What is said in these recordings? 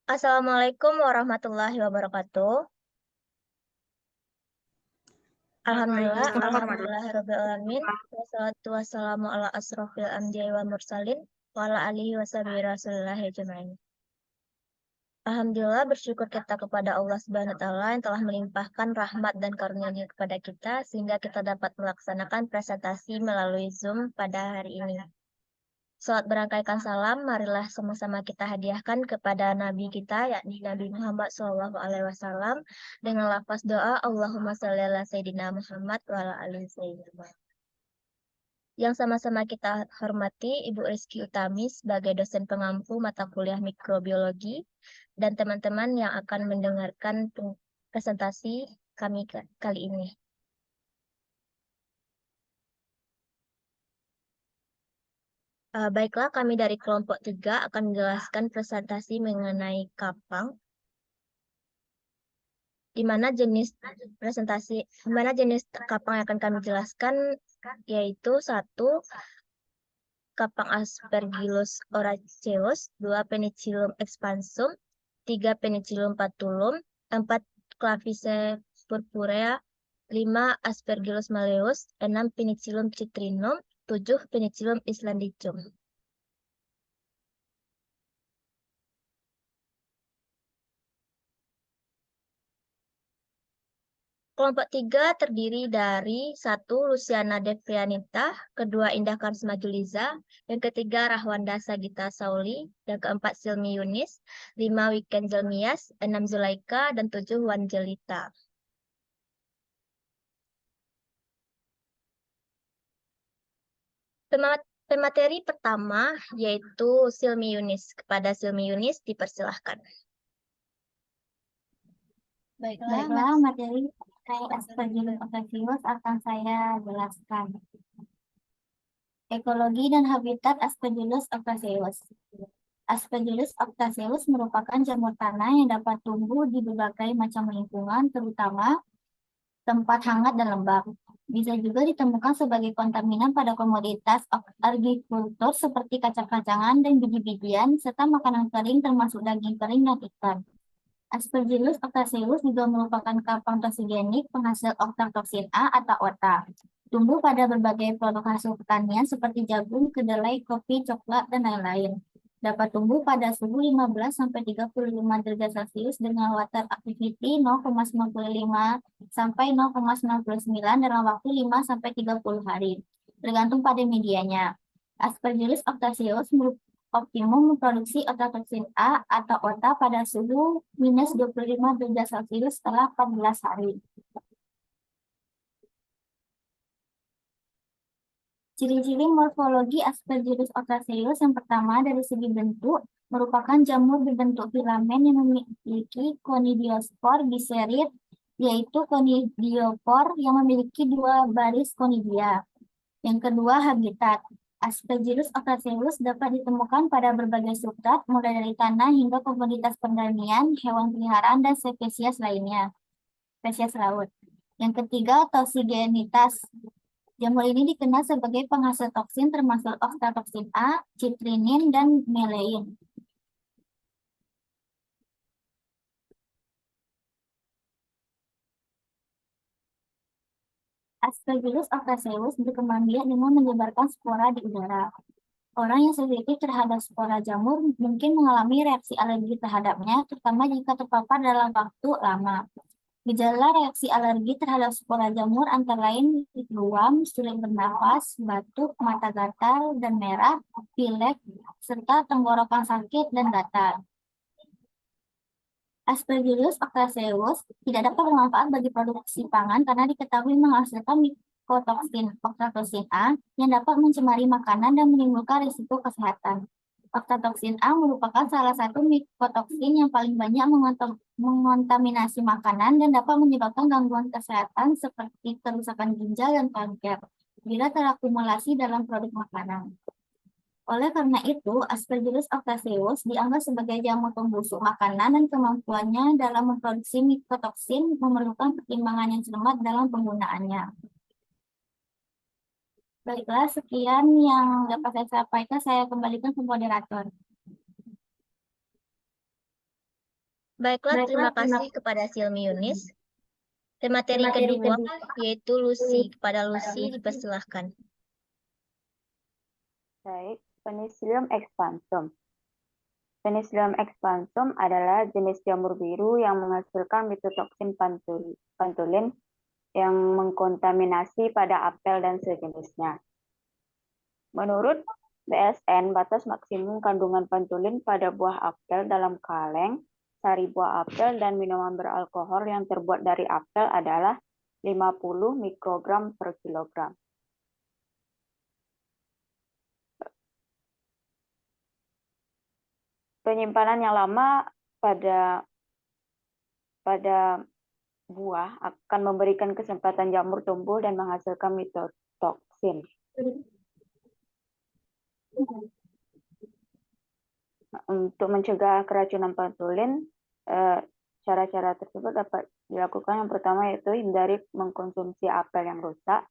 Assalamualaikum warahmatullahi wabarakatuh. Alhamdulillah, Waalaikumsalam warahmatullahi alhamdulillahirrabbilalamin. Wassalatu wassalamu ala asrofil anbiya'i wal mursalin wa ala alihi washabihi rasulillahi ajma'in. Alhamdulillah, bersyukur kita kepada Allah Subhanahu wa taala yang telah melimpahkan rahmat dan karunia-Nya kepada kita sehingga kita dapat melaksanakan presentasi melalui Zoom pada hari ini. Salat berangkaikan salam, marilah sama-sama kita hadiahkan kepada Nabi kita, yakni Nabi Muhammad SAW, dengan lafaz doa, Allahumma sholli ala Sayyidina Muhammad wa ala ali Sayyidina Muhammad. Yang sama-sama kita hormati Ibu Rizky Utami sebagai dosen pengampu mata kuliah mikrobiologi, dan teman-teman yang akan mendengarkan presentasi kami kali ini. Baiklah, kami dari kelompok 3 akan menjelaskan presentasi mengenai kapang, di mana jenis kapang yang akan kami jelaskan yaitu 1. Kapang Aspergillus oraceus, 2. Penicillium expansum, 3. Penicillium patulum, 4. Clavice purpurea, 5. Aspergillus malleus, 6. Penicillium citrinum, 7. Penicillium islandicum. Kelompok 3 terdiri dari 1. Luciana Devrianita, 2. Indah Karisma Juliza, yang ketiga Rahwanda Sagita Sauli, yang keempat Silmi Yunis, 5. Wiken Zelmias, 6. Zulaika, dan 7. Wanjelita. Pemateri pertama yaitu Silmi Yunis. Kepada Silmi Yunis dipersilahkan. Baiklah, materi terkait Aspergillus oraceus akan saya jelaskan. Ekologi dan habitat Aspergillus oraceus. Aspergillus oraceus merupakan jamur tanah yang dapat tumbuh di berbagai macam lingkungan, terutama tempat hangat dan lembab. Bisa juga ditemukan sebagai kontaminan pada komoditas agrikultur seperti kacang-kacangan dan biji-bijian, serta makanan kering termasuk daging kering dan ikan. Aspergillus oraceus juga merupakan kapang toksigenik penghasil oktantoksin A atau OTA. Tumbuh pada berbagai produk hasil pertanian seperti jagung, kedelai, kopi, coklat, dan lain-lain. Dapat tumbuh pada suhu 15-35 derajat Celcius dengan water activity 0,95 sampai 0,99 dalam waktu 5-30 hari, tergantung pada medianya. Aspergillus oraceus optimum memproduksi otatoksin A atau OTA pada suhu minus 25 derajat Celcius setelah 14 hari. Ciri-ciri morfologi Aspergillus oraceus yang pertama dari segi bentuk merupakan jamur berbentuk filamen yang memiliki conidiospor biserit, yaitu conidiopor yang memiliki 2 baris conidia. Yang kedua, habitat. Aspergillus oraceus dapat ditemukan pada berbagai substrat, mulai dari tanah hingga komoditas pertanian, hewan peliharaan, dan spesies lainnya, spesies laut. Yang ketiga, toksigenitas. Jamur ini dikenal sebagai penghasil toksin termasuk oxalotoksin A, citrinin, dan melain. Aspergillus oraceus berkembang biak dengan menyebarkan spora di udara. Orang yang sensitif terhadap spora jamur mungkin mengalami reaksi alergi terhadapnya, terutama jika terpapar dalam waktu lama. Gejala reaksi alergi terhadap spora jamur antara lain ruam, sulit bernafas, batuk, mata gatal dan merah, pilek, serta tenggorokan sakit dan gatal. Aspergillus oraceus tidak dapat bermanfaat bagi produksi pangan karena diketahui menghasilkan mikotoksin oktantoksin A yang dapat mencemari makanan dan menimbulkan risiko kesehatan. Oktantoksin A merupakan salah satu mikotoksin yang paling banyak mengontaminasi makanan dan dapat menyebabkan gangguan kesehatan seperti kerusakan ginjal dan kanker bila terakumulasi dalam produk makanan. Oleh karena itu, Aspergillus oraceus dianggap sebagai jamur pembusuk makanan dan kemampuannya dalam memproduksi mikotoksin memerlukan pertimbangan yang cermat dalam penggunaannya. Baiklah, sekian yang dapat saya sampaikan. Saya kembalikan ke moderator. Baiklah, terima kasih kepada Silmi Yunis. Materi kedua yaitu Lucy. Kepada Lucy dipersilahkan. Baik, Penicillium expansum. Penicillium expansum adalah jenis jamur biru yang menghasilkan mitotoksin pantulin yang mengkontaminasi pada apel dan sejenisnya. Menurut BSN, batas maksimum kandungan pantulin pada buah apel dalam kaleng, sari buah apel, dan minuman beralkohol yang terbuat dari apel adalah 50 mikrogram per kilogram. Penyimpanan yang lama pada buah akan memberikan kesempatan jamur tumbuh dan menghasilkan mitotoksin. Untuk mencegah keracunan pantulin, cara-cara tersebut dapat dilakukan. Yang pertama yaitu hindari mengkonsumsi apel yang rusak,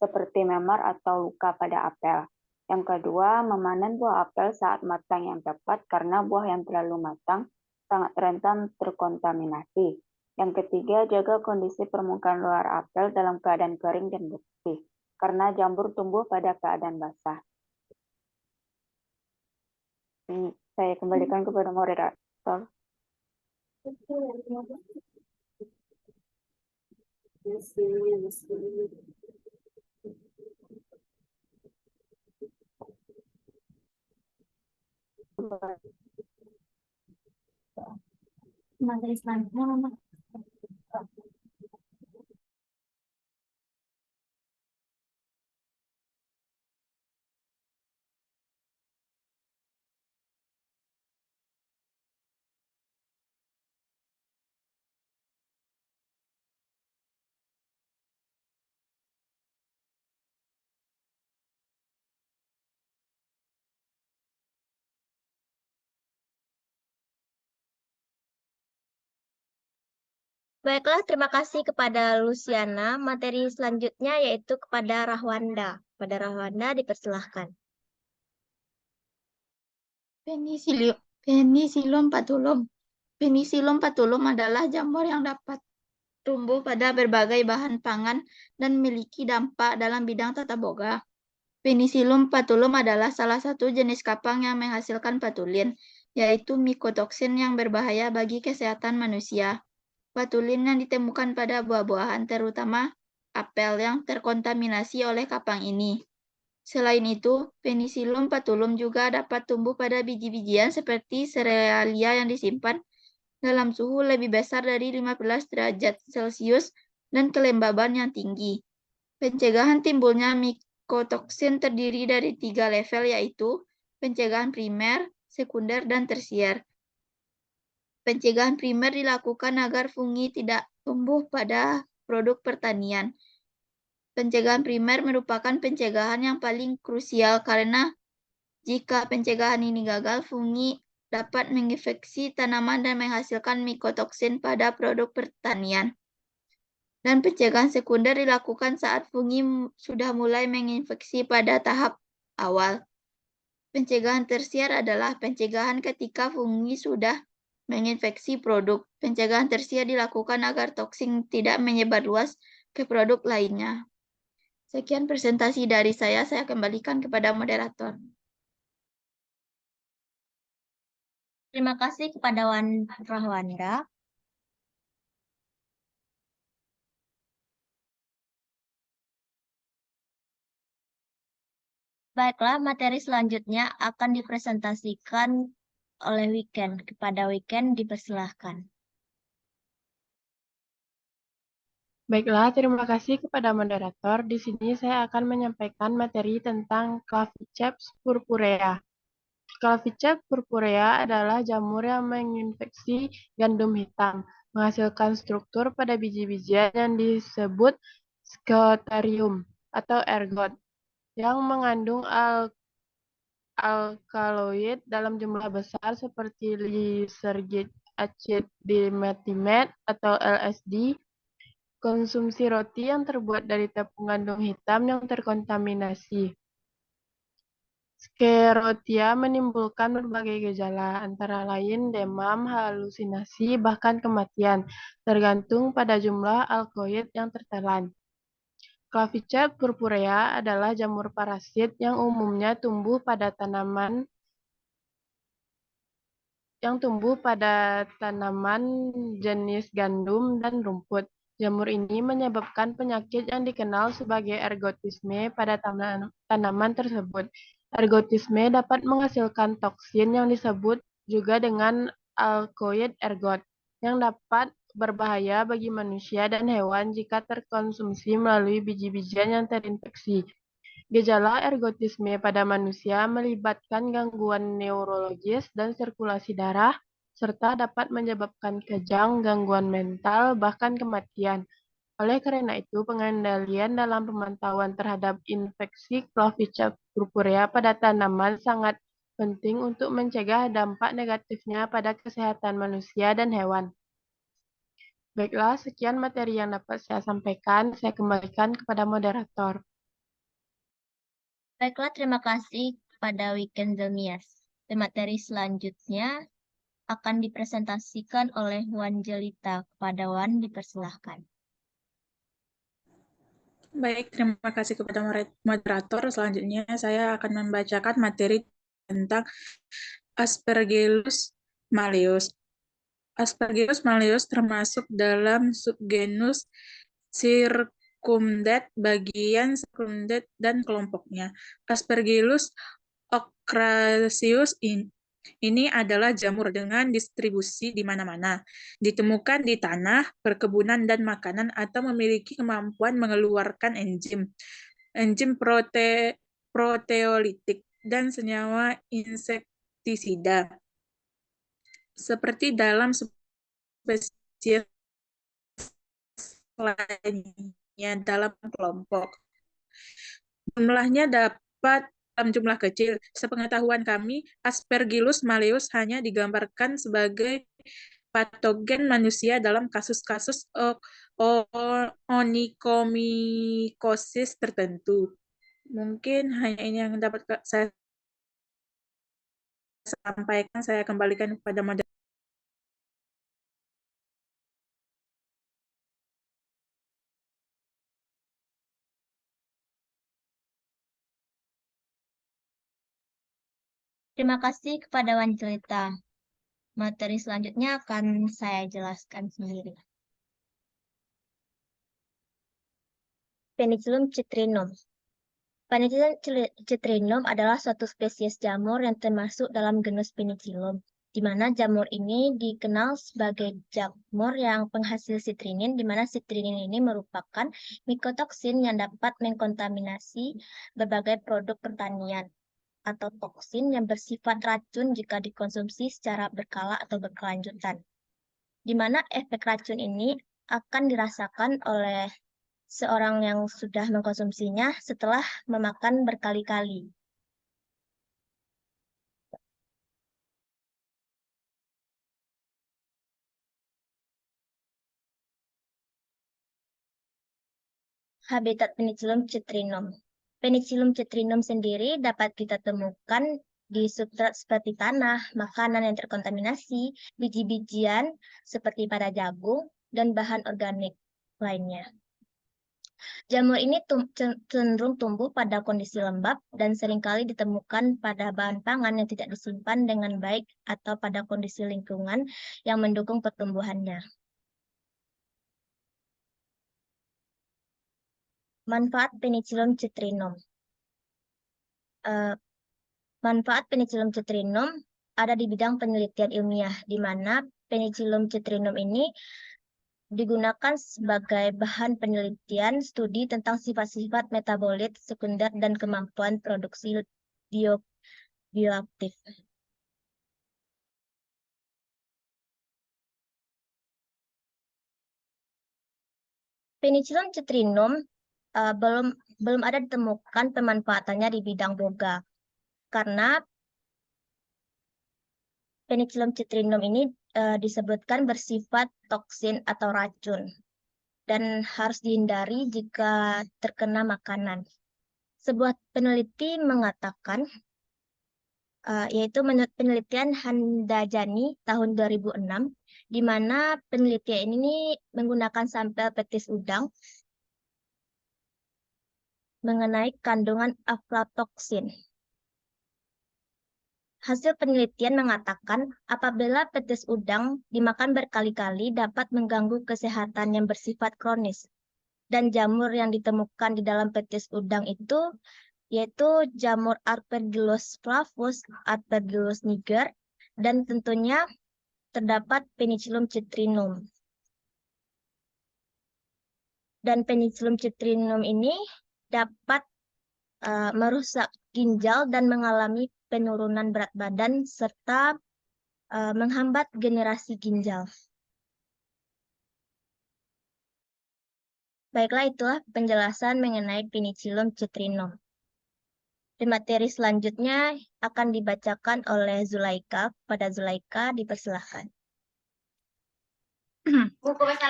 seperti memar atau luka pada apel. Yang kedua, memanen buah apel saat matang yang tepat karena buah yang terlalu matang sangat rentan terkontaminasi. Yang ketiga, jaga kondisi permukaan luar apel dalam keadaan kering dan bersih, karena jamur tumbuh pada keadaan basah. Saya kembalikan kepada moderator. Materi selanjutnya, Mama. Baiklah, terima kasih kepada Luciana. Materi selanjutnya yaitu kepada Rahwanda. Pada Rahwanda dipersilahkan. Penicillium patulum. Penicillium patulum adalah jamur yang dapat tumbuh pada berbagai bahan pangan dan memiliki dampak dalam bidang tata boga. Penicillium patulum adalah salah satu jenis kapang yang menghasilkan patulin, yaitu mikotoksin yang berbahaya bagi kesehatan manusia. Patulin yang ditemukan pada buah-buahan, terutama apel yang terkontaminasi oleh kapang ini. Selain itu, Penicillium patulum juga dapat tumbuh pada biji-bijian seperti serealia yang disimpan dalam suhu lebih besar dari 15 derajat Celcius dan kelembaban yang tinggi. Pencegahan timbulnya mikotoksin terdiri dari 3 level, yaitu pencegahan primer, sekunder, dan tersier. Pencegahan primer dilakukan agar fungi tidak tumbuh pada produk pertanian. Pencegahan primer merupakan pencegahan yang paling krusial karena jika pencegahan ini gagal, fungi dapat menginfeksi tanaman dan menghasilkan mikotoksin pada produk pertanian. Dan pencegahan sekunder dilakukan saat fungi sudah mulai menginfeksi pada tahap awal. Pencegahan tersier adalah pencegahan ketika fungi sudah menginfeksi produk. Pencegahan tersier dilakukan agar toksin tidak menyebar luas ke produk lainnya. Sekian presentasi dari saya kembalikan kepada moderator. Terima kasih kepada Rahwanda. Baiklah, materi selanjutnya akan dipresentasikan oleh Weekend. Kepada Weekend dipersilahkan. Baiklah, terima kasih kepada moderator. Di sini saya akan menyampaikan materi tentang Claviceps purpurea. Claviceps purpurea adalah jamur yang menginfeksi gandum hitam, menghasilkan struktur pada biji-bijian yang disebut Scoterium atau ergot, yang mengandung alkaloid dalam jumlah besar seperti lysergic acid dimetimate atau LSD. Konsumsi roti yang terbuat dari tepung gandum hitam yang terkontaminasi. Sclerotia menimbulkan berbagai gejala, antara lain demam, halusinasi, bahkan kematian, tergantung pada jumlah alkaloid yang tertelan. Clavicea purpurea adalah jamur parasit yang umumnya tumbuh pada tanaman jenis gandum dan rumput. Jamur ini menyebabkan penyakit yang dikenal sebagai ergotisme pada tanaman tersebut. Ergotisme dapat menghasilkan toksin yang disebut juga dengan alkaloid ergot, yang dapat berbahaya bagi manusia dan hewan jika terkonsumsi melalui biji-bijian yang terinfeksi. Gejala ergotisme pada manusia melibatkan gangguan neurologis dan sirkulasi darah, serta dapat menyebabkan kejang, gangguan mental, bahkan kematian. Oleh karena itu, pengendalian dalam pemantauan terhadap infeksi Clavicea purpurea pada tanaman sangat penting untuk mencegah dampak negatifnya pada kesehatan manusia dan hewan. Baiklah, sekian materi yang dapat saya sampaikan. Saya kembalikan kepada moderator. Baiklah, terima kasih kepada Weekend Zelmias. Materi selanjutnya akan dipresentasikan oleh Wan Jelita. Kepada Wan, dipersilahkan. Baik, terima kasih kepada moderator. Selanjutnya saya akan membacakan materi tentang Aspergillus malleus. Aspergillus malleus termasuk dalam subgenus Circumdet, bagian Circumdet dan kelompoknya. Aspergillus ocraceus ini adalah jamur dengan distribusi di mana-mana. Ditemukan di tanah, perkebunan, dan makanan atau memiliki kemampuan mengeluarkan enzim proteolitik dan senyawa insektisida. Seperti dalam spesies lainnya dalam kelompok. Jumlahnya dapat dalam jumlah kecil. Sepengetahuan kami, Aspergillus malleus hanya digambarkan sebagai patogen manusia dalam kasus-kasus onychomycosis tertentu. Mungkin hanya ini yang dapat saya sampaikan. Saya kembalikan kepada moderator. Terima kasih kepada Wan Jelita. Materi selanjutnya akan saya jelaskan sendiri. Penicillium citrinum. Penicillium citrinum adalah suatu spesies jamur yang termasuk dalam genus Penicillium, di mana jamur ini dikenal sebagai jamur yang penghasil sitrinin, di mana sitrinin ini merupakan mikotoksin yang dapat mengkontaminasi berbagai produk pertanian atau toksin yang bersifat racun jika dikonsumsi secara berkala atau berkelanjutan, di mana efek racun ini akan dirasakan oleh seorang yang sudah mengkonsumsinya setelah memakan berkali-kali. Habitat Penicillium citrinum. Penicillium citrinum sendiri dapat kita temukan di substrat seperti tanah, makanan yang terkontaminasi, biji-bijian seperti pada jagung, dan bahan organik lainnya. Jamur ini cenderung tumbuh pada kondisi lembab dan seringkali ditemukan pada bahan pangan yang tidak disimpan dengan baik atau pada kondisi lingkungan yang mendukung pertumbuhannya. Manfaat Penicillium citrinum. Manfaat Penicillium citrinum ada di bidang penelitian ilmiah, di mana Penicillium citrinum ini digunakan sebagai bahan penelitian studi tentang sifat-sifat metabolit sekunder dan kemampuan produksi bioaktif. Penicillium citrinum belum ada ditemukan pemanfaatannya di bidang boga, karena Penicillium citrinum ini disebutkan bersifat toksin atau racun dan harus dihindari jika terkena makanan. Sebuah peneliti mengatakan yaitu menurut penelitian Handajani tahun 2006, di mana penelitian ini menggunakan sampel petis udang mengenai kandungan aflatoksin. Hasil penelitian mengatakan apabila petis udang dimakan berkali-kali dapat mengganggu kesehatan yang bersifat kronis. Dan jamur yang ditemukan di dalam petis udang itu yaitu jamur Aspergillus flavus, Aspergillus niger, dan tentunya terdapat Penicillium citrinum. Dan Penicillium citrinum ini dapat merusak ginjal dan mengalami penurunan berat badan serta menghambat generasi ginjal. Baiklah, itulah penjelasan mengenai Penicillium citrinum. Di materi selanjutnya akan dibacakan oleh Zulaika. Pada Zulaika, dipersilahkan.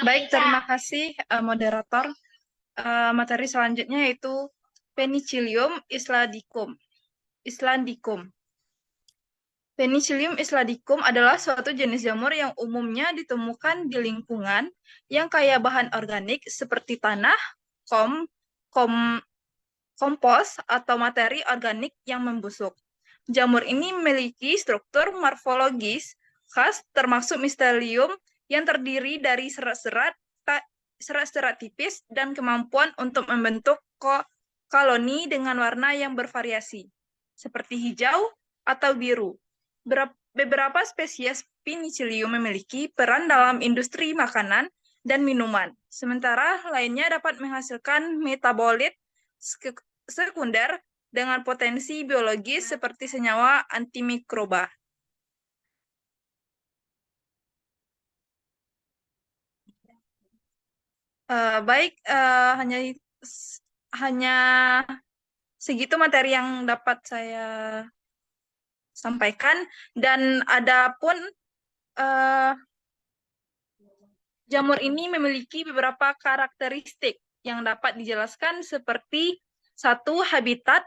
Baik, terima kasih moderator. Materi selanjutnya yaitu Penicillium islandicum. Penicillium islandicum adalah suatu jenis jamur yang umumnya ditemukan di lingkungan yang kaya bahan organik seperti tanah, kompos, atau materi organik yang membusuk. Jamur ini memiliki struktur morfologis khas termasuk miselium yang terdiri dari serat-serat tipis dan kemampuan untuk membentuk koloni dengan warna yang bervariasi, seperti hijau atau biru. Beberapa spesies Penicillium memiliki peran dalam industri makanan dan minuman, sementara lainnya dapat menghasilkan metabolit sekunder dengan potensi biologis seperti senyawa antimikroba. Hanya segitu materi yang dapat saya sampaikan, dan adapun jamur ini memiliki beberapa karakteristik yang dapat dijelaskan seperti satu, habitat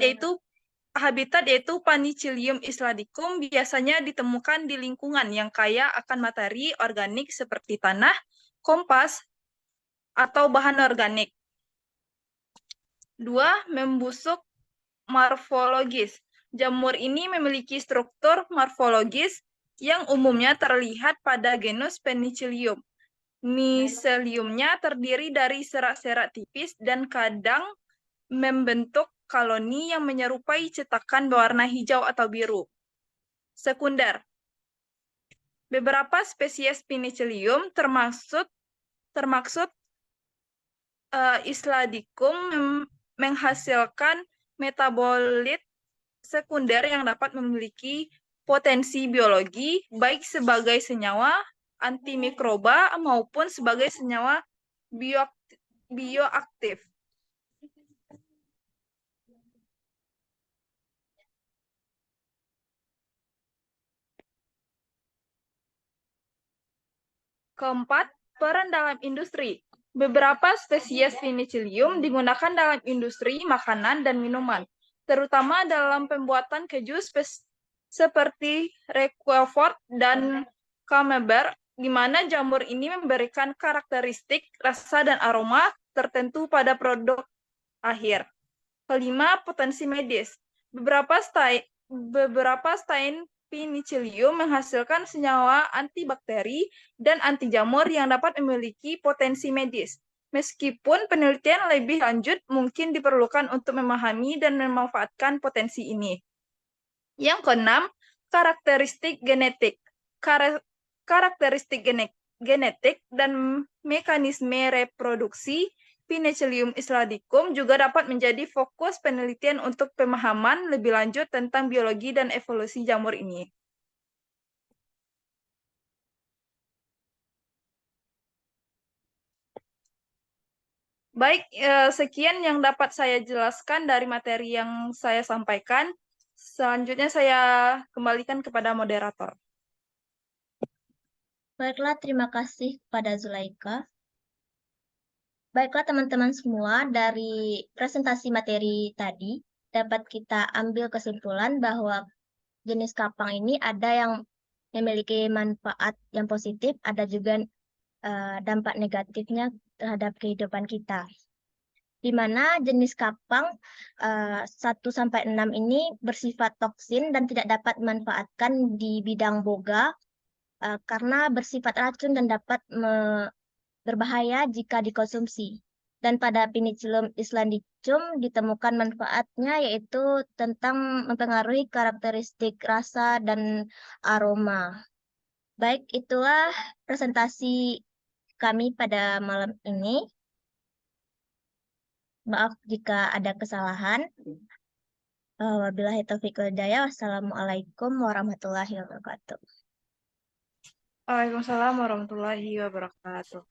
yaitu Penicillium islandicum biasanya ditemukan di lingkungan yang kaya akan materi organik seperti tanah, kompas, atau bahan organik. Dua, membusuk morfologis. Jamur ini memiliki struktur morfologis yang umumnya terlihat pada genus Penicillium. Miseliumnya terdiri dari serat-serat tipis dan kadang membentuk koloni yang menyerupai cetakan berwarna hijau atau biru. Sekunder. Beberapa spesies Penicillium termaksud islandicum menghasilkan metabolit sekunder yang dapat memiliki potensi biologi baik sebagai senyawa antimikroba maupun sebagai senyawa bioaktif. Keempat, peran dalam industri. Beberapa spesies Penicillium digunakan dalam industri makanan dan minuman, terutama dalam pembuatan keju seperti Roquefort dan Camembert, di mana jamur ini memberikan karakteristik rasa dan aroma tertentu pada produk akhir. Kelima, potensi medis. Beberapa stain Penicillium menghasilkan senyawa antibakteri dan anti jamur yang dapat memiliki potensi medis. Meskipun penelitian lebih lanjut mungkin diperlukan untuk memahami dan memanfaatkan potensi ini. Yang keenam, karakteristik genetik. Karakteristik genetik dan mekanisme reproduksi Penicillium islandicum juga dapat menjadi fokus penelitian untuk pemahaman lebih lanjut tentang biologi dan evolusi jamur ini. Baik, sekian yang dapat saya jelaskan dari materi yang saya sampaikan. Selanjutnya saya kembalikan kepada moderator. Baiklah, terima kasih kepada Zulaika. Baiklah teman-teman semua, dari presentasi materi tadi dapat kita ambil kesimpulan bahwa jenis kapang ini ada yang memiliki manfaat yang positif, ada juga dampak negatifnya terhadap kehidupan kita. Di mana jenis kapang 1-6 ini bersifat toksin dan tidak dapat dimanfaatkan di bidang boga karena bersifat racun dan dapat berbahaya jika dikonsumsi. Dan pada Penicillium islandicum ditemukan manfaatnya yaitu tentang mempengaruhi karakteristik rasa dan aroma. Baik, itulah presentasi kami pada malam ini. Maaf jika ada kesalahan. Wabillahi taufiq wal hidayah. Wassalamualaikum warahmatullahi wabarakatuh. Waalaikumsalam warahmatullahi wabarakatuh.